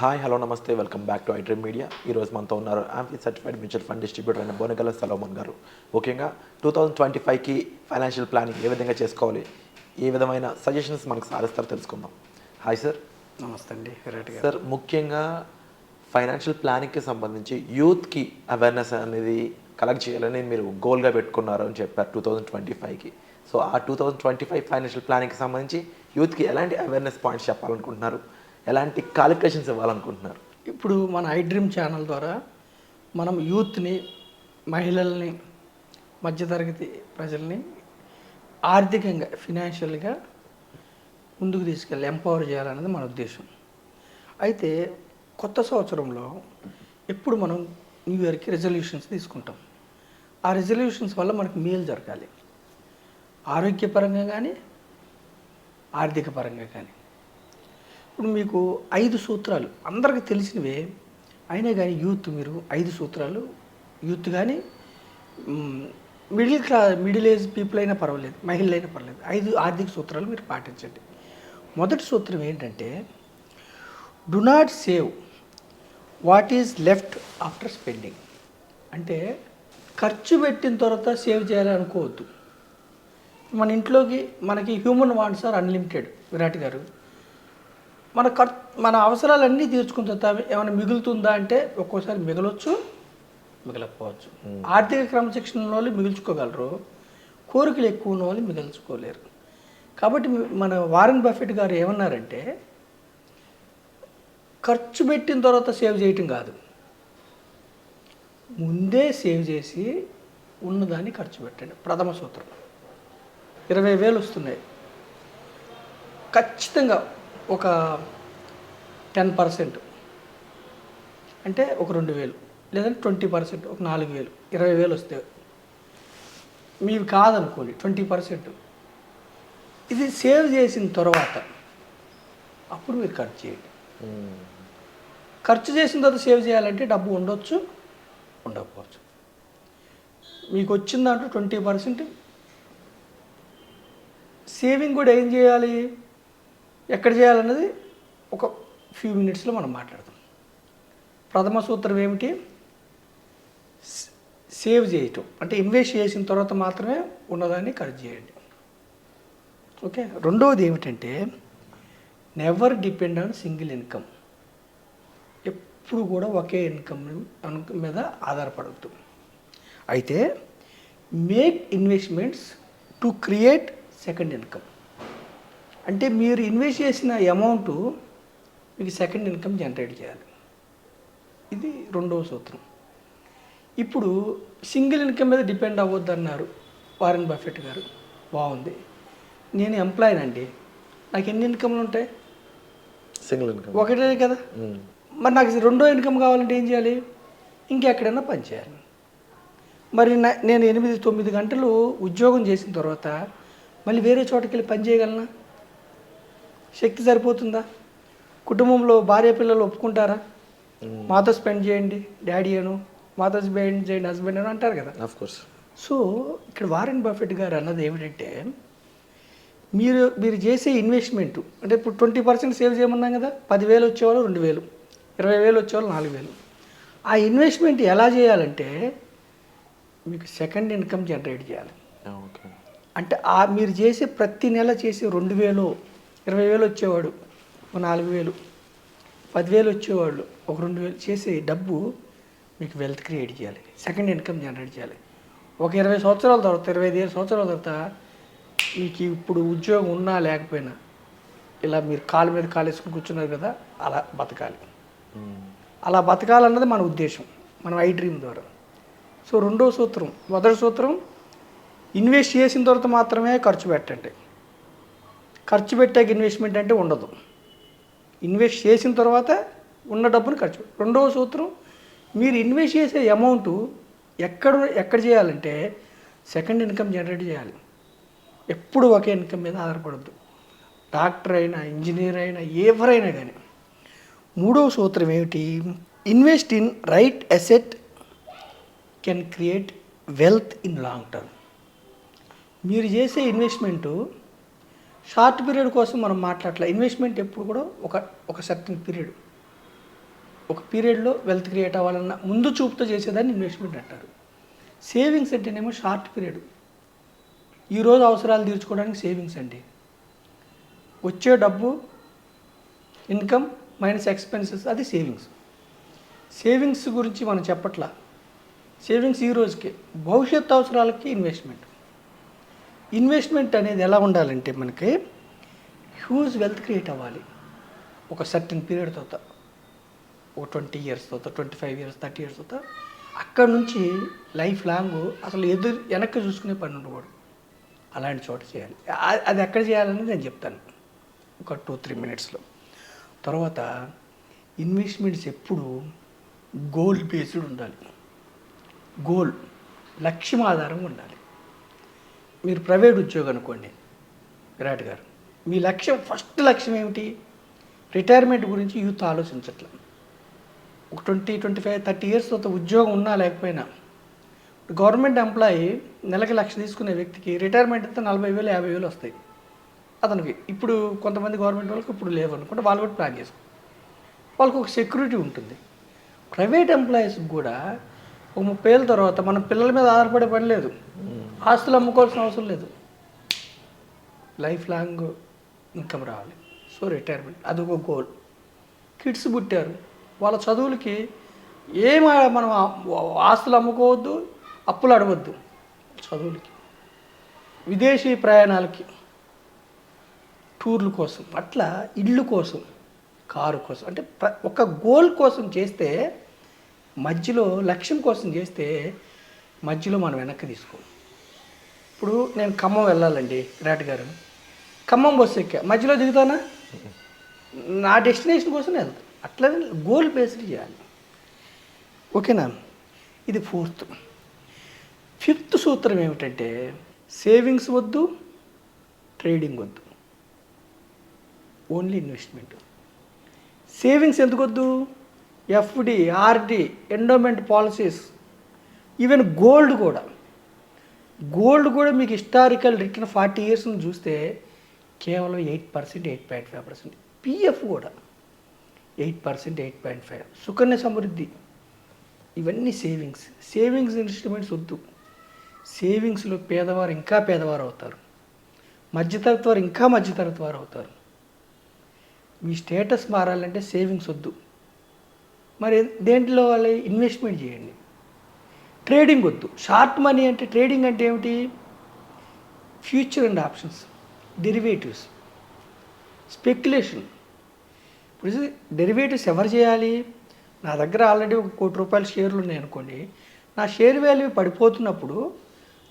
Hi hello నమస్తే welcome back to iDream media. ఈరోజు మనతో ఉన్నారు amphi certified mutual fund distributor అయిన బోనగల సలోమన్ గారు. ముఖ్యంగా 2025కి ఫైనాన్షియల్ ప్లానింగ్ ఏ విధంగా చేసుకోవాలి, ఏ విధమైన సజెషన్స్ మనకు సాధిస్తారో తెలుసుకుందాం. Hi sir. నమస్తే అండి. సార్, ముఖ్యంగా ఫైనాన్షియల్ ప్లానింగ్కి సంబంధించి యూత్కి అవేర్నెస్ అనేది కలెక్ట్ చేయాలని మీరు గోల్గా పెట్టుకున్నారు అని చెప్పారు 2025కి. సో ఆ 2025 ఫైనాన్షియల్ ప్లానింగ్కి సంబంధించి యూత్కి ఎలాంటి అవేర్నెస్ పాయింట్స్ చెప్పాలనుకుంటున్నారు, ఎలాంటి క్వాలిఫికేషన్స్ ఇవ్వాలనుకుంటున్నారు? ఇప్పుడు మన ఐడ్రీమ్ ఛానల్ ద్వారా మనం యూత్ని, మహిళల్ని, మధ్యతరగతి ప్రజల్ని ఆర్థికంగా, ఫినాన్షియల్గా ముందుకు తీసుకెళ్ళి ఎంపవర్ చేయాలనేది మన ఉద్దేశం. అయితే కొత్త సంవత్సరంలో ఎప్పుడు మనం న్యూ ఇయర్కి రెజల్యూషన్స్ తీసుకుంటాం. ఆ రెజల్యూషన్స్ వల్ల మనకు మేలు జరగాలి, ఆరోగ్యపరంగా కానీ ఆర్థిక పరంగా కానీ. ఇప్పుడు మీకు 5 సూత్రాలు అందరికీ తెలిసినవే, అయినా కానీ మీరు 5 సూత్రాలు, యూత్ కానీ మిడిల్ ఏజ్ పీపుల్ అయినా పర్వాలేదు, మహిళలు అయినా పర్వాలేదు, 5 ఆర్థిక సూత్రాలు మీరు పాటించండి. మొదటి సూత్రం ఏంటంటే, do not save what is left after spending. అంటే ఖర్చు పెట్టిన తర్వాత సేవ్ చేయాలని అనుకోవద్దు. మన ఇంట్లోకి మనకి human wants are unlimited. Virat గారు, మన అవసరాలన్నీ తీర్చుకున్న తర్వాత ఏమైనా మిగులుతుందా అంటే ఒక్కోసారి మిగలొచ్చు, మిగలకపోవచ్చు. ఆర్థిక క్రమశిక్షణ వాళ్ళు మిగుల్చుకోగలరు, కోరికలు ఎక్కువ ఉన్న వాళ్ళు మిగల్చుకోలేరు. కాబట్టి మన వారెన్ బఫెట్ గారు ఏమన్నారంటే, ఖర్చు పెట్టిన తర్వాత సేవ్ చేయటం కాదు, ముందే సేవ్ చేసి ఉన్నదాన్ని ఖర్చు పెట్టండి. ప్రథమ సూత్రం. 20,000 వస్తున్నాయి, ఖచ్చితంగా ఒక 10% అంటే ఒక 2,000, లేదంటే 20% ఒక 4,000, 20,000 వస్తే మీవి కాదనుకోండి 20%. ఇది సేవ్ చేసిన తర్వాత అప్పుడు మీరు ఖర్చు చేయండి. ఖర్చు చేసిన తర్వాత సేవ్ చేయాలంటే డబ్బు ఉండొచ్చు, ఉండకపోవచ్చు. మీకు వచ్చిన దాంట్లో 20% సేవింగ్ కూడా ఏం చేయాలి, ఎక్కడ చేయాలన్నది ఒక ఫ్యూ మినిట్స్లో మనం మాట్లాడదాం. ప్రథమ సూత్రం ఏమిటి? సేవ్ చేయటం అంటే ఇన్వెస్ట్ చేసిన తర్వాత మాత్రమే ఉన్నదాన్ని ఖర్చు చేయండి. ఓకే. రెండవది ఏమిటంటే, never depend on single income. ఎప్పుడు కూడా ఒకే ఇన్కమ్ మీద ఆధారపడద్దు. అయితే make investments to create second income. అంటే మీరు ఇన్వెస్ట్ చేసిన అమౌంట్ మీకు సెకండ్ ఇన్కమ్ జనరేట్ చేయాలి. ఇది రెండవ సూత్రం. ఇప్పుడు సింగిల్ ఇన్కమ్ మీద డిపెండ్ అవ్వద్దు అన్నారు వారెన్ బఫెట్ గారు. బాగుంది. నేను ఎంప్లాయీనండి, నాకు ఎన్ని ఇన్కమ్లు ఉంటాయి? సింగిల్ ఇన్కమ్ ఒకటే కదా. మరి నాకు రెండో ఇన్కమ్ కావాలంటే ఏం చేయాలి? ఇంకెక్కడైనా పని చేయాలి. మరి నేను 8-9 గంటలు ఉద్యోగం చేసిన తర్వాత మళ్ళీ వేరే చోటకి వెళ్ళి పని చేయగలనా? శక్తి సరిపోతుందా? కుటుంబంలో భార్య పిల్లలు ఒప్పుకుంటారా? మాతో స్పెండ్ చేయండి డాడీ అను, మాతో స్పెండ్ చేయండి హస్బెండ్ అని అంటారు కదా. ఆఫ్కోర్స్. సో ఇక్కడ వారెన్ బఫెట్ గారు అన్నది ఏమిటంటే, మీరు చేసే ఇన్వెస్ట్మెంట్ అంటే ఇప్పుడు 20% సేవ్ చేయమన్నాం కదా. 10,000 వచ్చేవాళ్ళు 2,000, 20,000 వచ్చేవాళ్ళు 4,000. ఆ ఇన్వెస్ట్మెంట్ ఎలా చేయాలంటే మీకు సెకండ్ ఇన్కమ్ జనరేట్ చేయాలి. ఓకే. అంటే మీరు చేసే ప్రతి నెల చేసే 2,000, 20,000 వచ్చేవాడు ఒక 4,000, 10,000 వచ్చేవాళ్ళు ఒక 2,000 చేసే డబ్బు మీకు వెల్త్ క్రియేట్ చేయాలి, సెకండ్ ఇన్కమ్ జనరేట్ చేయాలి. ఒక 20 సంవత్సరాల తర్వాత, 25 సంవత్సరాల తర్వాత మీకు ఇప్పుడు ఉద్యోగం ఉన్నా లేకపోయినా ఇలా మీరు కాలు మీద కాలు వేసుకుని కూర్చున్నారు కదా, అలా బతకాలి. అలా బతకాలన్నది మన ఉద్దేశం, మనం ఐడ్రీమ్ ద్వారా. సో రెండో సూత్రం, మొదటి సూత్రం ఇన్వెస్ట్ చేసిన తర్వాత మాత్రమే ఖర్చు పెట్టండి. ఖర్చు పెట్టాక ఇన్వెస్ట్మెంట్ అంటే ఉండదు. ఇన్వెస్ట్ చేసిన తర్వాత ఉన్న డబ్బును ఖర్చు. రెండవ సూత్రం, మీరు ఇన్వెస్ట్ చేసే అమౌంట్ ఎక్కడ చేయాలంటే సెకండ్ ఇన్కమ్ జనరేట్ చేయాలి. ఎప్పుడు ఒకే ఇన్కమ్ మీద ఆధారపడద్దు. డాక్టర్ అయినా, ఇంజనీర్ అయినా, ఎవరైనా కానీ. మూడవ సూత్రం ఏమిటి? Invest in right asset can create wealth in long term. మీరు చేసే ఇన్వెస్ట్మెంటు షార్ట్ పీరియడ్ కోసం మనం మాట్లాడలే. ఇన్వెస్ట్మెంట్ ఎప్పుడు కూడా ఒక సర్టన్ పీరియడ్, ఒక పీరియడ్లో వెల్త్ క్రియేట్ అవ్వాలన్న ముందు చూపుతో చేసేదాన్ని ఇన్వెస్ట్మెంట్ అంటారు. సేవింగ్స్ అంటేనేమో షార్ట్ పీరియడ్, ఈరోజు అవసరాలు తీర్చుకోవడానికి సేవింగ్స్ అండి. వచ్చే డబ్బు ఇన్కమ్ మైనస్ ఎక్స్పెన్సెస్, అది సేవింగ్స్. సేవింగ్స్ గురించి మనం చెప్పట్లా. సేవింగ్స్ ఈ రోజుకే, భవిష్యత్తు అవసరాలకి ఇన్వెస్ట్మెంట్. ఇన్వెస్ట్మెంట్ అనేది ఎలా ఉండాలంటే మనకి హ్యూజ్ వెల్త్ క్రియేట్ అవ్వాలి ఒక సర్టన్ పీరియడ్ తర్వాత, ఒక 20 years తర్వాత, 25 years, 30 years తర్వాత. అక్కడ నుంచి లైఫ్ లాంగ్ అసలు వెనక్కి చూసుకునే పని ఉండకూడదు. అలాంటి చోట చేయాలి. అది ఎక్కడ చేయాలని నేను చెప్తాను ఒక 2-3 minutesలో. తర్వాత ఇన్వెస్ట్మెంట్స్ ఎప్పుడు గోల్ బేస్డ్ ఉండాలి. గోల్, లక్ష్యం ఆధారంగా ఉండాలి. మీరు ప్రైవేట్ ఉద్యోగం అనుకోండి విరాట్ గారు, మీ లక్ష్యం, ఫస్ట్ లక్ష్యం ఏమిటి? రిటైర్మెంట్ గురించి యూత్ ఆలోచించట్ల. ఒక 20, 25, 30 years తర్వాత ఉద్యోగం ఉన్నా లేకపోయినా, గవర్నమెంట్ ఎంప్లాయీ నెలకి 1,00,000 తీసుకునే వ్యక్తికి రిటైర్మెంట్ అయితే 40,000, 50,000 వస్తాయి అతనికి. ఇప్పుడు కొంతమంది గవర్నమెంట్ వాళ్ళకి ఇప్పుడు లేవు అనుకుంటే వాళ్ళు కూడా ప్లాన్ చేసుకో, వాళ్ళకి ఒక సెక్యూరిటీ ఉంటుంది. ప్రైవేట్ ఎంప్లాయీస్కి కూడా ఒక 30 ఏళ్ళ తర్వాత మన పిల్లల మీద ఆధారపడే పని లేదు, ఆస్తులు అమ్ముకోవాల్సిన అవసరం లేదు, లైఫ్ లాంగ్ ఇన్కమ్ రావాలి. సో రిటైర్మెంట్ అది ఒక గోల్. కిడ్స్ పుట్టారు, వాళ్ళ చదువులకి మనం ఆస్తులు అమ్ముకోవద్దు, అప్పులు అడవద్దు. చదువులకి, విదేశీ ప్రయాణాలకి, టూర్ల కోసం, అట్లా ఇల్లు కోసం, కారు కోసం, అంటే ఒక గోల్ కోసం చేస్తే, మధ్యలో లక్ష్యం కోసం చేస్తే మధ్యలో మనం వెనక్కి తీసుకోం. ఇప్పుడు నేను ఖమ్మం వెళ్ళాలండి విరాట్ గారు, ఖమ్మం బస్సు ఎక్కా, మధ్యలో దిగుతానా? నా డెస్టినేషన్ కోసం వెళ్తాను. అట్లనే గోల్ బేస్డ్ చేయాలి. ఓకేనా? ఇది 4th. 5th సూత్రం ఏమిటంటే సేవింగ్స్ వద్దు, ట్రేడింగ్ వద్దు, ఓన్లీ ఇన్వెస్ట్మెంట్. సేవింగ్స్ ఎందుకు వద్దు? FD, RD, endowment policies, even gold కూడా. గోల్డ్ కూడా మీకు హిస్టారికల్ రిటర్న్ 40 years చూస్తే కేవలం 8%, 8.5%. పిఎఫ్ కూడా 8%, 8.5%. సుకన్య సమృద్ధి, ఇవన్నీ సేవింగ్స్. సేవింగ్స్ ఇన్స్ట్రుమెంట్స్ వద్దు. సేవింగ్స్లో పేదవారు ఇంకా పేదవారు అవుతారు, మధ్యతరగతి వారు ఇంకా మధ్యతరగతి వారు అవుతారు. మీ స్టేటస్ మారాలంటే సేవింగ్స్ వద్దు. మరి దేంట్లో వాళ్ళు ఇన్వెస్ట్మెంట్ చేయండి. ట్రేడింగ్ వద్దు. షార్ట్ మనీ అంటే, ట్రేడింగ్ అంటే ఏమిటి? Future and options, derivatives, speculation. ఇప్పుడు డెరివేటివ్స్ ఎవరు చేయాలి? నా దగ్గర ఆల్రెడీ ఒక ₹1 కోటి షేర్లు ఉన్నాయనుకోండి, నా షేర్ వాల్యూ పడిపోతున్నప్పుడు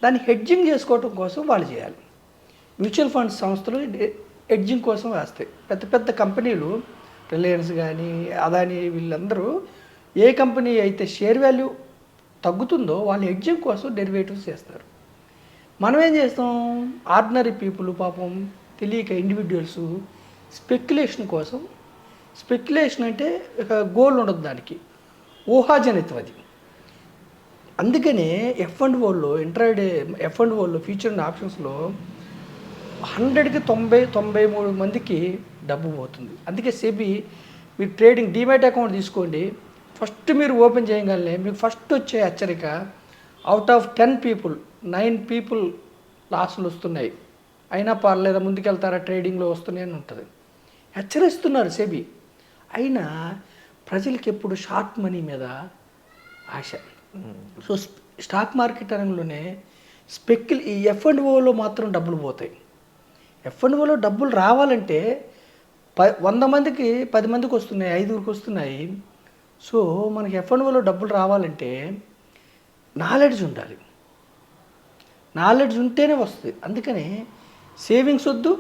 దాన్ని హెడ్జింగ్ చేసుకోవటం కోసం వాళ్ళు చేయాలి. మ్యూచువల్ ఫండ్స్ సంస్థలు హెడ్జింగ్ కోసం వేస్తాయి. పెద్ద పెద్ద కంపెనీలు, రిలయన్స్ కానీ, అదాని, వీళ్ళందరూ ఏ కంపెనీ అయితే షేర్ వాల్యూ తగ్గుతుందో వాళ్ళు హెడ్జింగ్ కోసం డెరివేటివ్స్ చేస్తారు. మనం ఏం చేస్తాం? ఆర్డినరీ పీపుల్ పాపం తెలియక ఇండివిజువల్స్ స్పెక్యులేషన్ కోసం. స్పెక్యులేషన్ అంటే ఒక గోల్ ఉండదు దానికి, ఊహాజనితం అది. అందుకనే F&Oలో, ఇంట్రాడే F&Oలో, ఫ్యూచర్ అండ్ ఆప్షన్స్లో 100కి 93 మందికి డబ్బు పోతుంది. అందుకే సెబీ, మీరు ట్రేడింగ్ డీమ్యాట్ అకౌంట్ తీసుకోండి, ఫస్ట్ మీరు ఓపెన్ చేయగలనే మీకు ఫస్ట్ వచ్చే హెచ్చరిక, అవుట్ ఆఫ్ 10 people 9 people లాస్లు వస్తున్నాయి, అయినా పర్లేదా ముందుకెళ్తారా ట్రేడింగ్లో వస్తున్నాయి అని ఉంటుంది. హెచ్చరిస్తున్నారు సెబీ. అయినా ప్రజలకి ఎప్పుడు షార్ట్ మనీ మీద ఆశ. సో స్టాక్ మార్కెట్ రంగంలోనే ఈ F&Oలో మాత్రం డబ్బులు పోతాయి. F&Oలో డబ్బులు రావాలంటే 100 మందికి 10 మందికి వస్తున్నాయి, 5కి వస్తున్నాయి. సో మనకి F&Oలో డబ్బులు రావాలంటే నాలెడ్జ్ ఉండాలి. నాలెడ్జ్ ఉంటేనే వస్తుంది. అందుకనే సేవింగ్స్ వద్దు,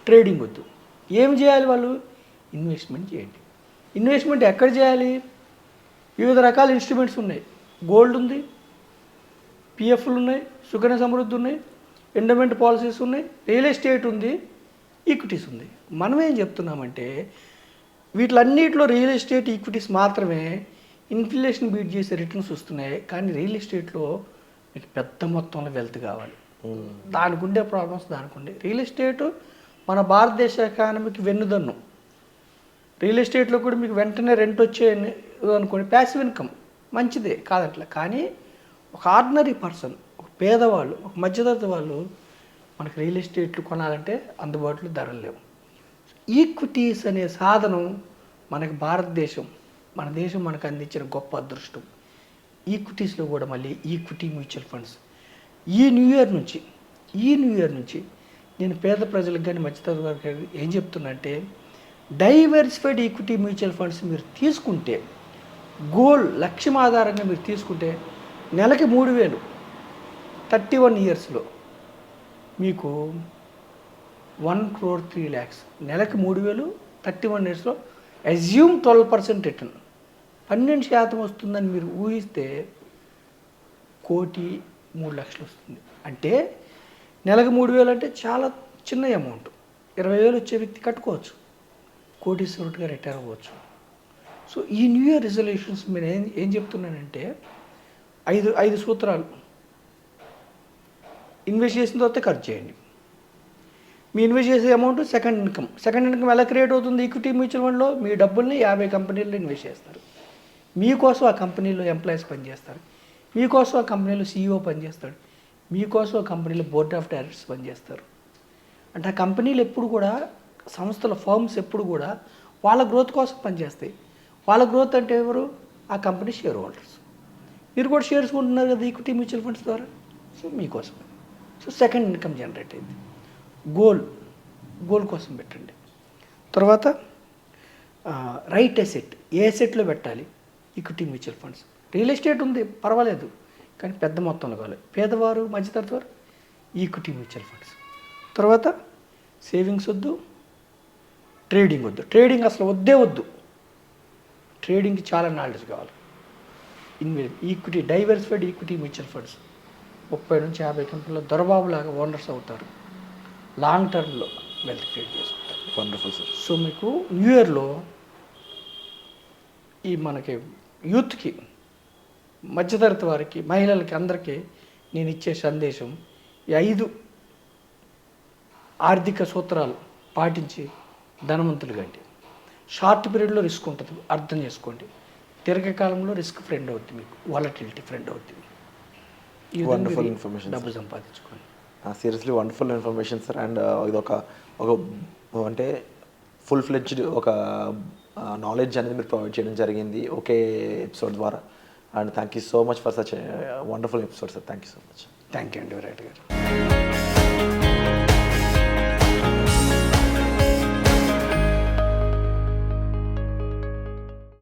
ట్రేడింగ్ వద్దు. ఏం చేయాలి వాళ్ళు? ఇన్వెస్ట్మెంట్ చేయండి. ఇన్వెస్ట్మెంట్ ఎక్కడ చేయాలి? వివిధ రకాల ఇన్స్ట్రుమెంట్స్ ఉన్నాయి. గోల్డ్ ఉంది, పిఎఫ్లు ఉన్నాయి, సుకన్య సమృద్ధి ఉన్నాయి, ఎండోమెంట్ పాలసీస్ ఉన్నాయి, రియల్ ఎస్టేట్ ఉంది, ఈక్విటీస్ ఉంది. మనం ఏం చెప్తున్నామంటే వీటిలన్నిటిలో రియల్ ఎస్టేట్, ఈక్విటీస్ మాత్రమే ఇన్ఫ్లేషన్ బీట్ చేసే రిటర్న్స్ వస్తున్నాయి. కానీ రియల్ ఎస్టేట్లో మీకు పెద్ద మొత్తంలో వెల్త్ కావాలి. దానికి ఉండే ప్రాబ్లమ్స్ దానికి ఉండే. రియల్ ఎస్టేట్ మన భారతదేశ ఎకానమీకి వెన్నుదన్ను. రియల్ ఎస్టేట్లో కూడా మీకు వెంటనే రెంట్ వచ్చే అనుకోండి, ప్యాసివ్ ఇన్కమ్ మంచిదే కాదట్లా. కానీ ఒక ఆర్డినరీ పర్సన్, ఒక పేదవాళ్ళు, ఒక మధ్యతరగతి వాళ్ళు మనకు రియల్ ఎస్టేట్లు కొనాలంటే అందుబాటులో ధరలు లేవు. ఈక్విటీస్ అనే సాధనం మనకి భారతదేశం, మన దేశం మనకు అందించిన గొప్ప అదృష్టం. ఈక్విటీస్లో కూడా మళ్ళీ ఈక్విటీ మ్యూచువల్ ఫండ్స్ ఈ న్యూ ఇయర్ నుంచి నేను పేద ప్రజలకు కానీ మధ్యతరగతి వారికి ఏం చెప్తున్నా డైవర్సిఫైడ్ ఈక్విటీ మ్యూచువల్ ఫండ్స్ మీరు తీసుకుంటే, గోల్ లక్ష్యం ఆధారంగా మీరు తీసుకుంటే నెలకి 3,000 31 ఇయర్స్లో మీకు 1,03 lakhs, నెలకి 3,000 31 ఇయర్స్లో అజ్యూమ్ 12% రిటర్న్ 12% వస్తుందని మీరు ఊహిస్తే 1,03,00,000 వస్తుంది. అంటే నెలకు 3,000 అంటే చాలా చిన్న అమౌంట్. 20,000 వచ్చే వ్యక్తి కట్టుకోవచ్చు, కోటీశ్వరుడిగా రిటైర్ అవ్వచ్చు. సో ఈ న్యూ ఇయర్ రిజల్యూషన్స్ మీరు ఏం చెప్తున్నానంటే 5 సూత్రాలు. ఇన్వెస్ట్ చేసిన తర్వాత ఖర్చు చేయండి. మీ ఇన్వెస్ట్ చేసే అమౌంట్ సెకండ్ ఇన్కమ్ ఎలా క్రియేట్ అవుతుంది? ఈక్విటీ మ్యూచువల్ ఫండ్లో మీ డబ్బుల్ని 50 కంపెనీల్లో ఇన్వెస్ట్ చేస్తారు. మీకోసం ఆ కంపెనీలో ఎంప్లాయీస్ పనిచేస్తారు, మీకోసం ఆ కంపెనీలో CEO పనిచేస్తాడు, మీకోసం ఆ కంపెనీలో బోర్డ్ ఆఫ్ డైరెక్టర్స్ పనిచేస్తారు. అంటే ఆ కంపెనీలు ఎప్పుడు కూడా, సంస్థల ఫర్మ్స్ ఎప్పుడు కూడా వాళ్ళ గ్రోత్ కోసం పనిచేస్తాయి. వాళ్ళ గ్రోత్ అంటే ఎవరు? ఆ కంపెనీ షేర్ హోల్డర్స్. మీరు కూడా షేర్స్ కొంటున్నారు కదా ఈక్విటీ మ్యూచువల్ ఫండ్స్ ద్వారా. సో మీకోసం. సో సెకండ్ ఇన్కమ్ జనరేట్ అయింది. గోల్ కోసం పెట్టండి. తర్వాత రైట్ ఎసెట్, ఏ ఎసెట్లో పెట్టాలి? Equity mutual funds. Real estate ఉంది పర్వాలేదు, కానీ పెద్ద మొత్తంలో కావాలి. పేదవారు, మధ్యతరగతి వారు ఈక్విటీ మ్యూచువల్ ఫండ్స్. తర్వాత సేవింగ్స్ వద్దు, ట్రేడింగ్ అసలు వద్దు. ట్రేడింగ్కి చాలా నాలెడ్జ్ కావాలి. Equity, diversified equity mutual funds 30 నుంచి 50 కంపెనీలో దొరబాబులాగా ఓనర్స్ అవుతారు. లాంగ్ టర్మ్లో వెల్త్ క్రియేట్ చేసుకుంటారు. Wonderful sir. సో మీకు న్యూ ఇయర్లో ఈ మనకి యూత్కి, మధ్యతరగతి వారికి, మహిళలకి, అందరికీ నేను ఇచ్చే సందేశం ఈ 5 ఆర్థిక సూత్రాలు పాటించి ధనవంతులు కండి. షార్ట్ పీరియడ్లో రిస్క్ ఉంటుంది, అర్థం చేసుకోండి. దీర్ఘకాలంలో రిస్క్ ఫ్రెండ్ అవుతుంది, మీకు వాలటిలిటీ ఫ్రెండ్ అవుతుంది. ఈ వండర్ఫుల్ ఇన్ఫర్మేషన్, డబ్బు సంపాదించుకోండి. Seriously wonderful information sir. And ఇది ఒక అంటే ఫుల్ ఫ్లెడ్జ్డ్ ఒక నాలెడ్జ్ అనేది మీరు ప్రొవైడ్ చేయడం జరిగింది ఒకే ఎపిసోడ్ ద్వారా. And thank you so much for such wonderful episode sir. Thank you so much. Thank you అండి విరాట్ గారు.